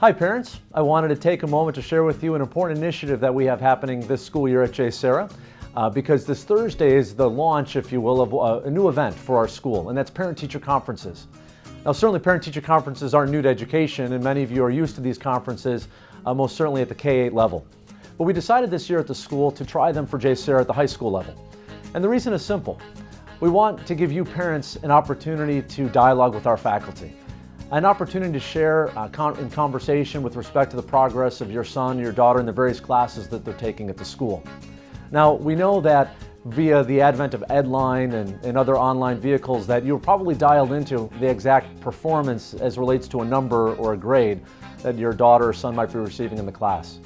Hi parents, I wanted to take a moment to share with you an important initiative that we have happening this school year at JSerra because this Thursday is the launch, if you will, of a new event for our school, and that's parent-teacher conferences. Now certainly parent-teacher conferences aren't new to education, and many of you are used to these conferences, most certainly at the K-8 level. But we decided this year at the school to try them for JSerra at the high school level. And the reason is simple. We want to give you parents an opportunity to dialogue with our faculty. An opportunity to share in conversation with respect to the progress of your son, your daughter in the various classes that they're taking at the school. Now, we know that via the advent of Edline and other online vehicles that you're probably dialed into the exact performance as relates to a number or a grade that your daughter or son might be receiving in the class.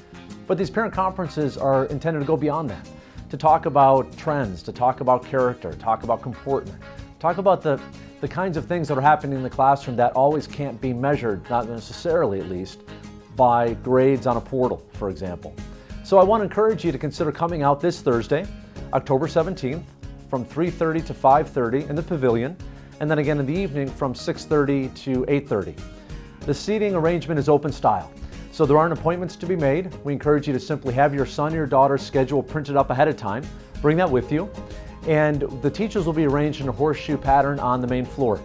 But these parent conferences are intended to go beyond that, to talk about trends, to talk about character, talk about comportment, talk about the kinds of things that are happening in the classroom that always can't be measured, not necessarily at least, by grades on a portal, for example. So I want to encourage you to consider coming out this Thursday, October 17th, from 3:30 to 5:30 in the pavilion, and then again in the evening from 6:30 to 8:30. The seating arrangement is open style, so there aren't appointments to be made. We encourage you to simply have your son or your daughter's schedule printed up ahead of time, bring that with you, and the teachers will be arranged in a horseshoe pattern on the main floor.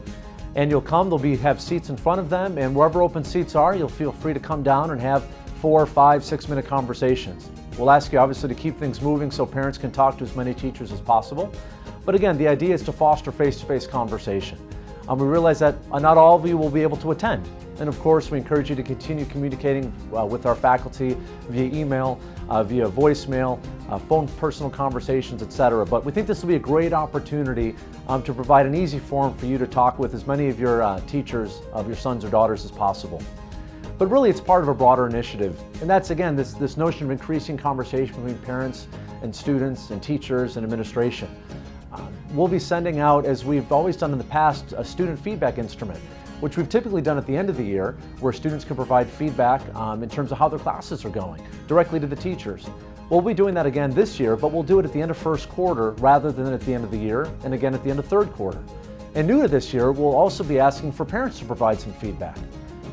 And you'll come, have seats in front of them, and wherever open seats are, you'll feel free to come down and have 4, 5, 6-minute conversations. We'll ask you obviously to keep things moving so parents can talk to as many teachers as possible. But again, the idea is to foster face-to-face conversation. We realize that not all of you will be able to attend. And of course, we encourage you to continue communicating with our faculty via email, via voicemail, phone personal conversations, etc. But we think this will be a great opportunity to provide an easy forum for you to talk with as many of your teachers of your sons or daughters as possible. But really, it's part of a broader initiative. And that's, again, this notion of increasing conversation between parents and students and teachers and administration. We'll be sending out, as we've always done in the past, a student feedback instrument, which we've typically done at the end of the year, where students can provide feedback in terms of how their classes are going, directly to the teachers. We'll be doing that again this year, but we'll do it at the end of first quarter rather than at the end of the year, and again at the end of third quarter. And new to this year, we'll also be asking for parents to provide some feedback.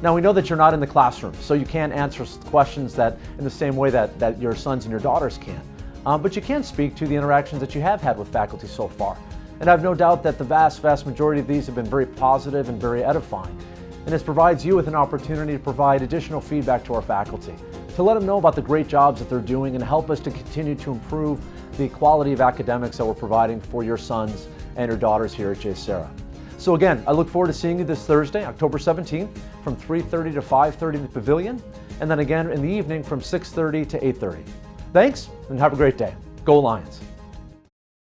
Now, we know that you're not in the classroom, so you can't answer questions that in the same way that your sons and your daughters can. But you can speak to the interactions that you have had with faculty so far. And I have no doubt that the vast majority of these have been very positive and very edifying. And this provides you with an opportunity to provide additional feedback to our faculty, to let them know about the great jobs that they're doing and help us to continue to improve the quality of academics that we're providing for your sons and your daughters here at JSerra. So again, I look forward to seeing you this Thursday, October 17th, from 3:30 to 5:30 in the pavilion, and then again in the evening from 6:30 to 8:30. Thanks, and have a great day. Go Lions!